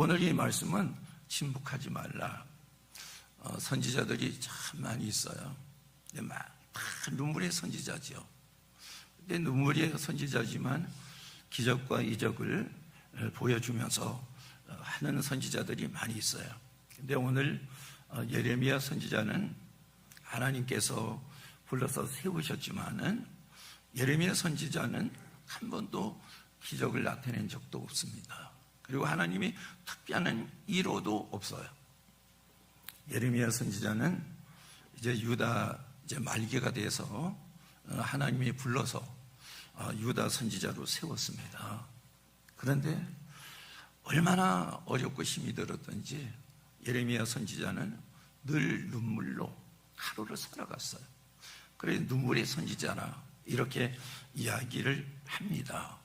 오늘 이 말씀은 침묵하지 말라. 선지자들이 참 많이 있어요. 다 눈물의 선지자죠. 근데 눈물의 선지자지만 기적과 이적을 보여주면서 하는 선지자들이 많이 있어요. 근데 오늘 예레미야 선지자는 하나님께서 불러서 세우셨지만은 예레미야 선지자는 한 번도 기적을 나타낸 적도 없습니다. 그리고 하나님이 특별한 위로도 없어요. 예레미야 선지자는 이제 유다 말기가 돼서 하나님이 불러서 유다 선지자로 세웠습니다. 그런데 얼마나 어렵고 힘이 들었던지 예레미야 선지자는 늘 눈물로 하루를 살아갔어요. 그래서 눈물의 선지자라 이렇게 이야기를 합니다.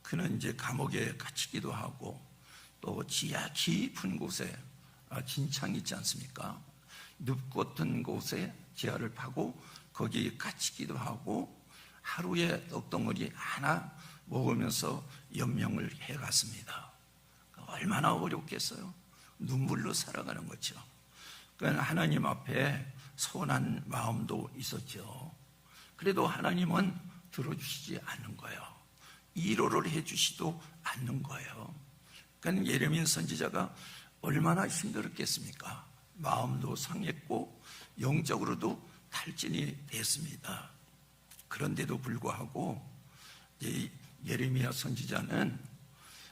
그는 이제 감옥에 갇히기도 하고 또 지하 깊은 곳에 진창 있지 않습니까? 늪 같은 곳에 지하를 파고 거기에 갇히기도 하고 하루에 떡덩어리 하나 먹으면서 연명을 해갔습니다. 얼마나 어렵겠어요? 눈물로 살아가는 거죠. 그러니까 하나님 앞에 서운한 마음도 있었죠. 그래도 하나님은 들어주시지 않는 거예요. 위로를 해주시도 않는 거예요. 그러니까 예레미야 선지자가 얼마나 힘들었겠습니까? 마음도 상했고 영적으로도 탈진이 됐습니다. 그런데도 불구하고 예레미야 선지자는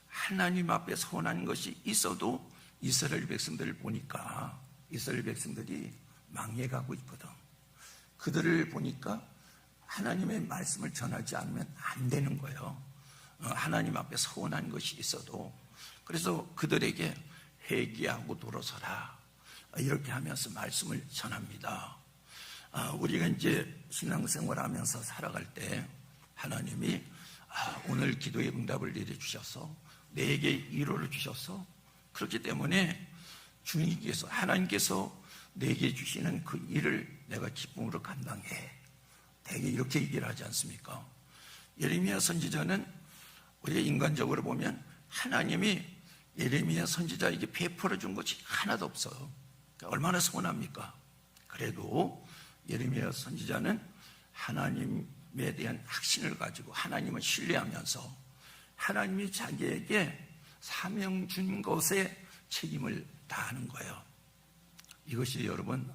하나님 앞에 서운한 것이 있어도 이스라엘 백성들을 보니까 이스라엘 백성들이 망해가고 있거든. 그들을 보니까 하나님의 말씀을 전하지 않으면 안 되는 거예요. 하나님 앞에 서운한 것이 있어도. 그래서 그들에게 회개하고 돌아서라 이렇게 하면서 말씀을 전합니다. 우리가 이제 신앙생활 하면서 살아갈 때 하나님이 오늘 기도의 응답을 내려주셔서 내게 위로를 주셔서 그렇기 때문에 주님께서 하나님께서 내게 주시는 그 일을 내가 기쁨으로 감당해. 대개 이렇게 얘기를 하지 않습니까? 예레미야 선지자는 우리가 인간적으로 보면 하나님이 예레미야 선지자에게 베풀어 준 것이 하나도 없어요. 그러니까 얼마나 서운합니까? 그래도 예레미야 선지자는 하나님에 대한 확신을 가지고 하나님을 신뢰하면서 하나님이 자기에게 사명 준 것에 책임을 다하는 거예요. 이것이 여러분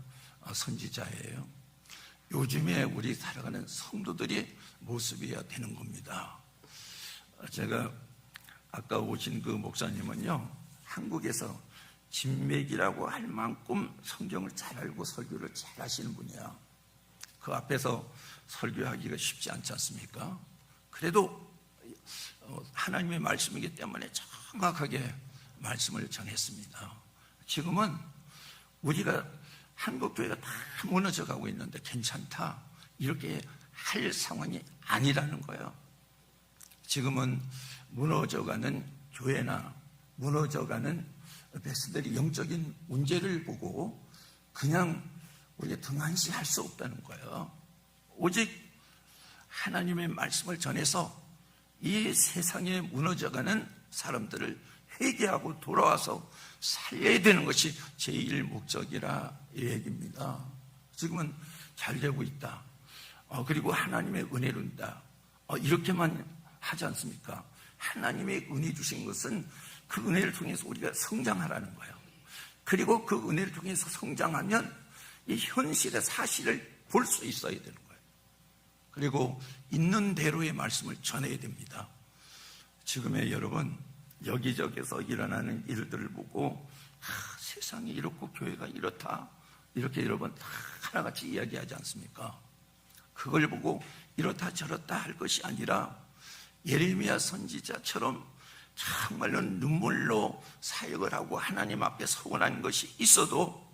선지자예요. 요즘에 우리 살아가는 성도들의 모습이어야 되는 겁니다. 제가 아까 오신 그 목사님은요, 한국에서 진맥이라고 할 만큼 성경을 잘 알고 설교를 잘 하시는 분이야. 그 앞에서 설교하기가 쉽지 않지 않습니까? 그래도 하나님의 말씀이기 때문에 정확하게 말씀을 전했습니다. 지금은 우리가 한국교회가 다 무너져 가고 있는데 괜찮다 이렇게 할 상황이 아니라는 거예요. 지금은 무너져가는 교회나 무너져가는 백성들이 영적인 문제를 보고 그냥 우리가 등한시할 수 없다는 거예요. 오직 하나님의 말씀을 전해서 이 세상에 무너져가는 사람들을 회개하고 돌아와서 살려야 되는 것이 제1 목적이라 이 얘기입니다. 지금은 잘 되고 있다. 그리고 하나님의 은혜로다. 이렇게만 하지 않습니까? 하나님의 은혜 주신 것은 그 은혜를 통해서 우리가 성장하라는 거예요. 그리고 그 은혜를 통해서 성장하면 이 현실의 사실을 볼 수 있어야 되는 거예요. 그리고 있는 대로의 말씀을 전해야 됩니다. 지금의 여러분 여기저기서 일어나는 일들을 보고 세상이 이렇고 교회가 이렇다 이렇게 여러분 다 하나같이 이야기하지 않습니까? 그걸 보고 이렇다 저렇다 할 것이 아니라 예레미야 선지자처럼 정말로 눈물로 사역을 하고 하나님 앞에 서운한 것이 있어도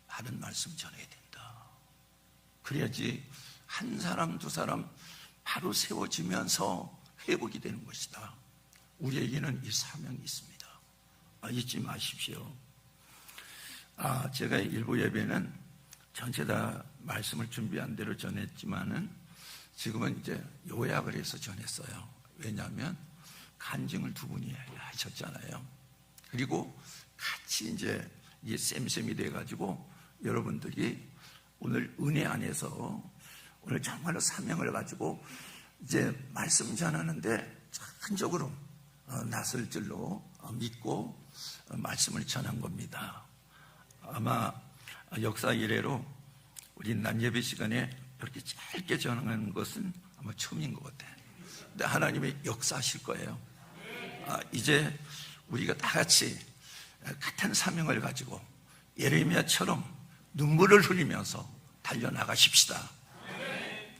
바른 말씀 전해야 된다. 그래야지 한 사람 두 사람 바로 세워지면서 회복이 되는 것이다. 우리에게는 이 사명이 있습니다. 잊지 마십시오. 제가 일부 예배는 전체 다 말씀을 준비한 대로 전했지만은 지금은 이제 요약을 해서 전했어요. 왜냐하면 간증을 두 분이 하셨잖아요. 그리고 같이 이제 이 쌤쌤이 돼가지고 여러분들이 오늘 은혜 안에서 오늘 정말로 사명을 가지고 이제 말씀 전하는데 전적으로 나설 줄로 믿고 말씀을 전한 겁니다. 아마 역사 이래로 우리 낮예배 시간에 이렇게 짧게 전하는 것은 아마 처음인 것 같아요. 근데 하나님이 역사하실 거예요. 이제 우리가 다 같이 같은 사명을 가지고 예레미야처럼 눈물을 흘리면서 달려나가십시다.